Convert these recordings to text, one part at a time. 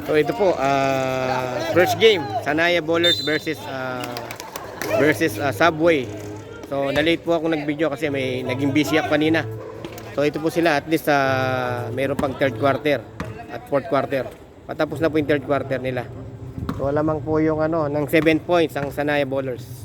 So ito po, first game, Sanaya Bowlers versus Subway. So na-late po ako nag-video kasi may naging busy ako kanina. So ito po sila, at least mayroon pang third quarter at fourth quarter. Patapos na po yung third quarter nila. So lamang po yung ng 7 points ang Sanaya Bowlers.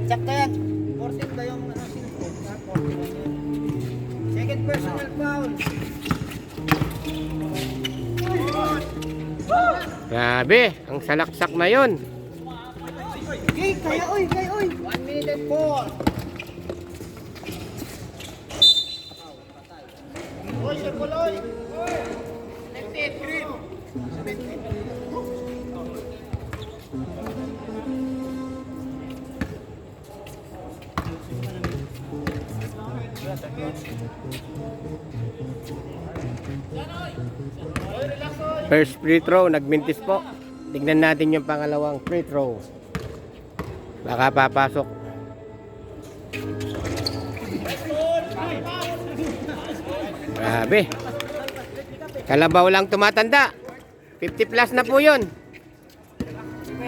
Check ka yan. 14 ba yung sinipot? 14 yun. Second personal foul. Grabe, ang salaksak na yon. Kaya oy. 1 minute and 4. Oy, Sir Poloy. Left it, green. First free throw, nagmintis po. Tignan natin yung pangalawang free throw. Baka papasok. Grabe. Kalabaw lang tumatanda. 50 plus na po yun.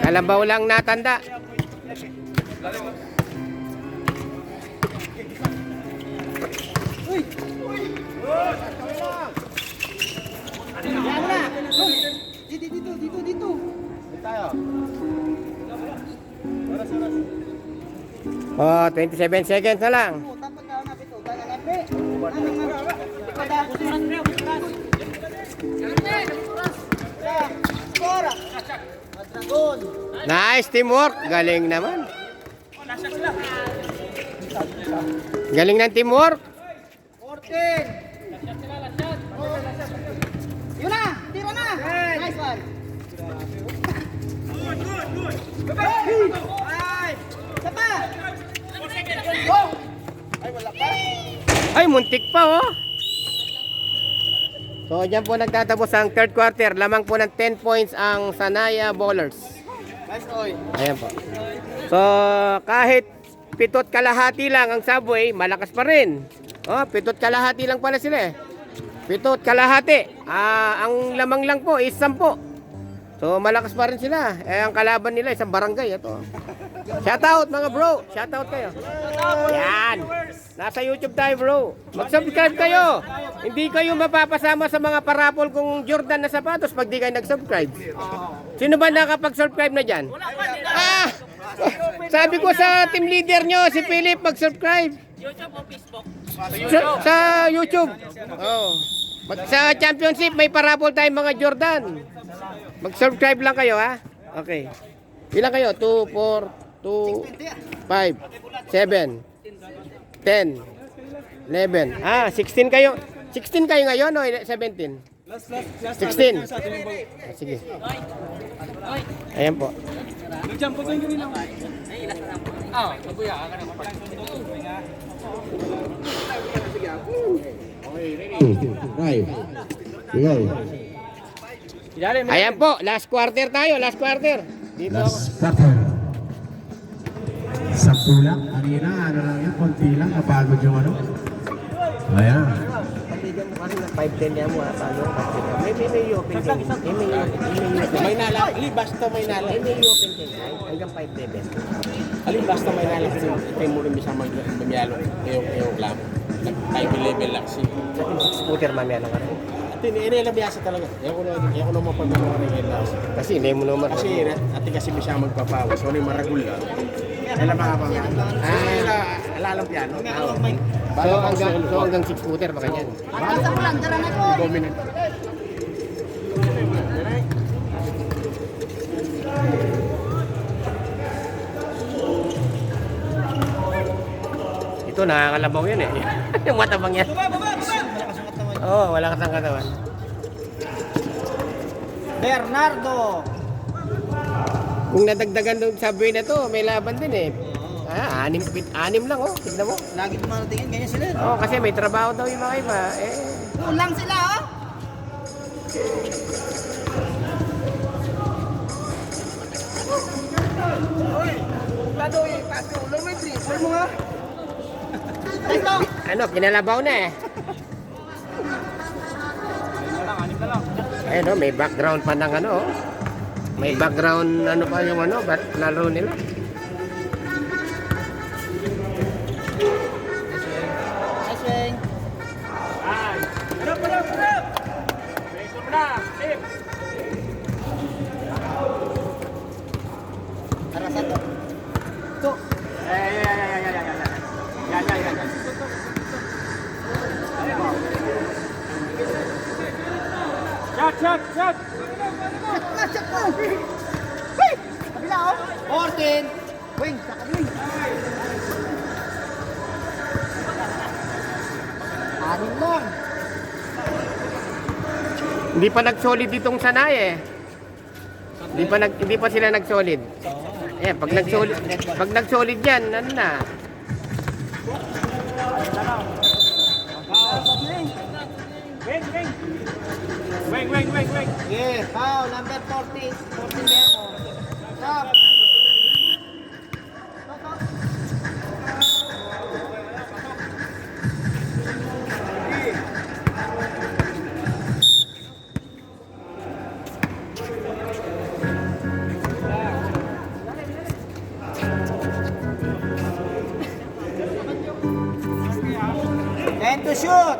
Kalabaw lang natanda. Dito. Tayo. Oh, 27 seconds na lang. Tapat na na pito. Tayo na pe. Score. Dragon. Nice teamwork. Galing naman. Galing ng teamwork. 14. Yun na. Tira na. Nice one. Good. Ay. Isa pa. Oh. Ay, wala pa. Ay, muntik pa oh. So, dyan po nagtatapos ang third quarter. Lamang po ng 10 points ang Sanaya Bowlers. Nice oy. Ayan po. So, kahit 7 kalahati lang ang Subway, malakas pa rin. Oh, 7 kalahati lang pala sila eh. 7 kalahati. Ang lamang lang po is 10. So, malakas pa rin sila. Ang kalaban nila isang barangay. Ito. Shoutout mga bro. Shoutout kayo. Yan. Nasa YouTube tayo bro. Mag-subscribe kayo. Hindi kayo mapapasama sa mga parapol kung Jordan na sapatos pag di kayo nag-subscribe. Sino ba nakapag-subscribe na dyan? Sabi ko sa team leader nyo, si Philip, mag-subscribe. YouTube o Facebook? Sa YouTube. Oh. Sa championship, may parapol tayong mga Jordan. Mag-subscribe lang kayo ha. Okay. Ilan kayo? 2, 4, 2, 5, 7, 10, 11. 16 kayo. 16 kayo ngayon o 17? 16. Sige. Ayan po. Right. Sige. Ayan po. Last quarter tayo. Last quarter. Dito ako. Last quarter. Sakto lang. Kanina, lang yan. Konti lang. Napagod yung Ayan. Pagdigan mo kasi ng 5-10 yan mo ha. May open din. May nala. Basta may nala. May open din. Hanggang 5-11. Alin basta may nalang kay mo rin bisa magmamiyalo yung klamo. Nag-5-11 lang si. Sa team 6 footer mamaya lang ka rin. At inilang biyasa talaga. Ayaw ko naman pagmamawa ng ilas. Kasi hindi mo naman. Kasi kasi siya magpapawas. So, maragul lang. Alam mga pang alalang piano. So hanggang 6 footer baka yan. Basta ko lang, tara na ko. Dominant. Ito nakakalabaw yan eh. Yung matabang yan. Oo, wala kasang katawan. Bernardo. Kung nadagdagan doon sa buhay na to, may laban din eh. Anim lang oh. Tignan mo. Lagi dumaratingin, ganyan sila. Oh, kasi may trabaho daw yung mga iba. Eh, Kulang sila, oh. ano, kinalabaw na eh. Ayun oh, may background pa ng ano oh. May background ano pa yung ano, ba't laro nila? Asweng. Tara sa to. To. Shot mo. Hey! Kabila, oh. 14. Wing, sa kabila. Anim lang. Hindi pa nag-solid ditong sanay eh. Hindi pa sila nag-solid. Eh, pag nag-solid yan, ano na? Wing. Yeah, foul, number 14. 14 na ako. Stop. And to shoot.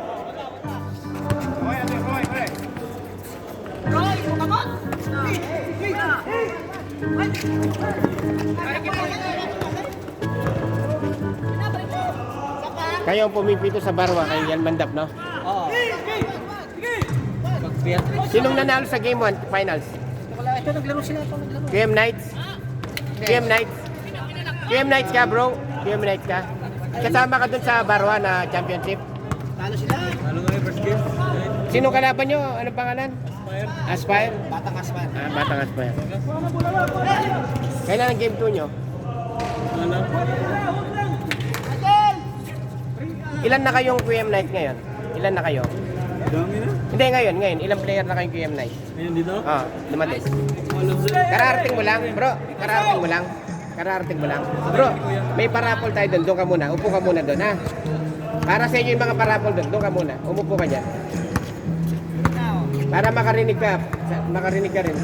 Kayo ang pumipito sa barwa kay Yan Mandap, no? Oo. Sinong nanalo sa game 1 finals? Ito naglaro sila ito naglaro. QM Knights? QM Knights? QM Knights ka, bro? QM Knights ka? Kasama ka dun sa barwa na championship? Talo sila. Sino kalaban nyo? Anong pangalan? Aspire? Batang Asman. Batang Aspire. Kailan ang game 2 nyo? Ilan na kayong QM Knights ngayon? Ilan na kayo? Dami na. Hindi, ngayon. Ilang player na kayong QM Knights? Ngayon dito? Dumating. Alam sila. Kararating mo lang, bro. Kararating mo lang. Bro, may parapol tayo doon. Doon ka muna. Upo ka muna doon, ha? Para sa inyo yung mga parapol doon. Doon ka muna. Umupo ka dyan. Para makarinig ka. Makarinig ka rin.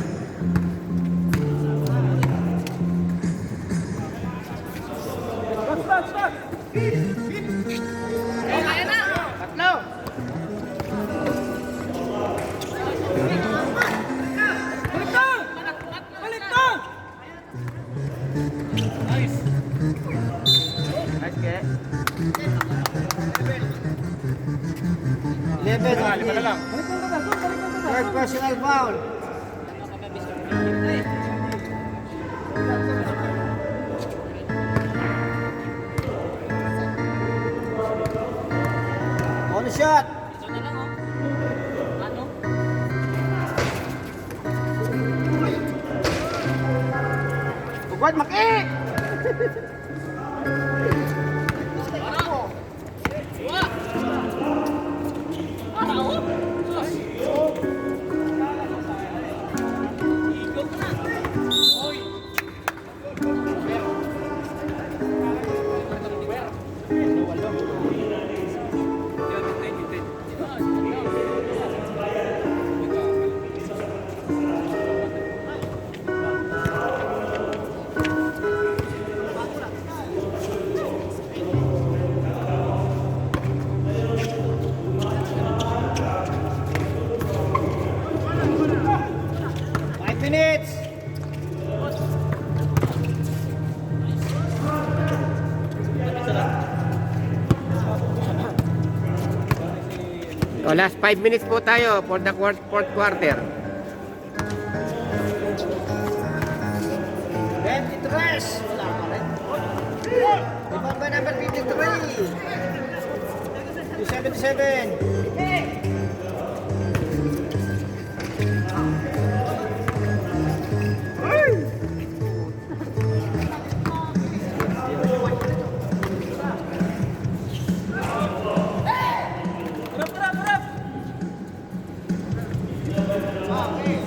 Tatlo. Nice, kaya. 11. Third personal foul. On shot. Ugwad maki. Minutes. O, last 5 minutes po tayo for the fourth quarter. 23. Wala pa rin. Ibaba number 53. 277. Okay.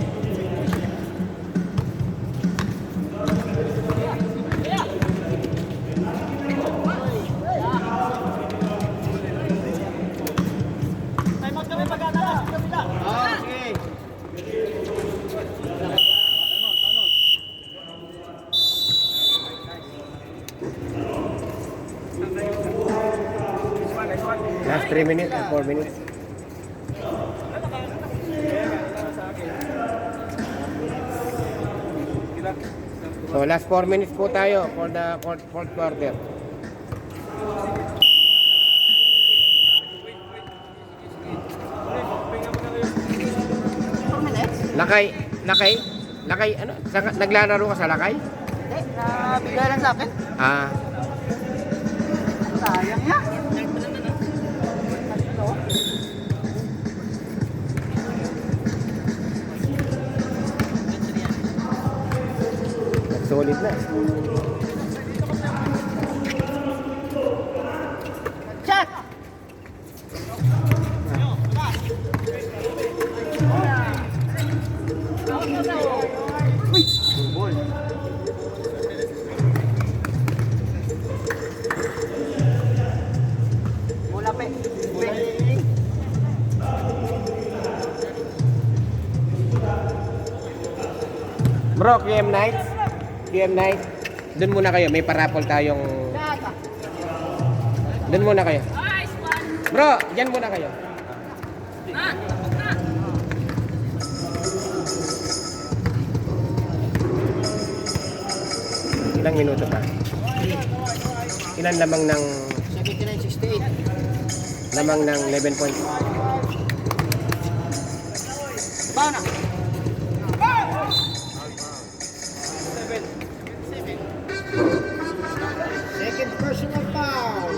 Last 3 minutes or 4 minutes. So last 4 minutes po tayo for the fourth quarter. Lakay, ano? Naglalaro ka sa lakay? Hindi, nabigay lang sa akin. Ah, Sayang niya. solid na. Shot! Bola pe. Bro, QM Nights. QM Nights. Doon muna kayo. May parapol tayong... Doon muna kayo. Bro, dyan muna kayo. Ilang minuto pa? Ilan lamang ng... 79-68. Lamang ng 11 points. Bawa na. Second personal foul.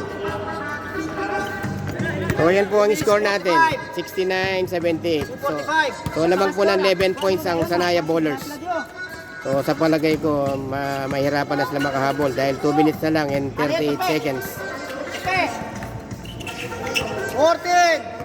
So, yan po ang score natin. 69-70. So lamang po ng 11 points ang Sanaya Bowlers. So, sa palagay ko, mahirapan na sila makahabol dahil 2 minutes na lang and 38 seconds. 14.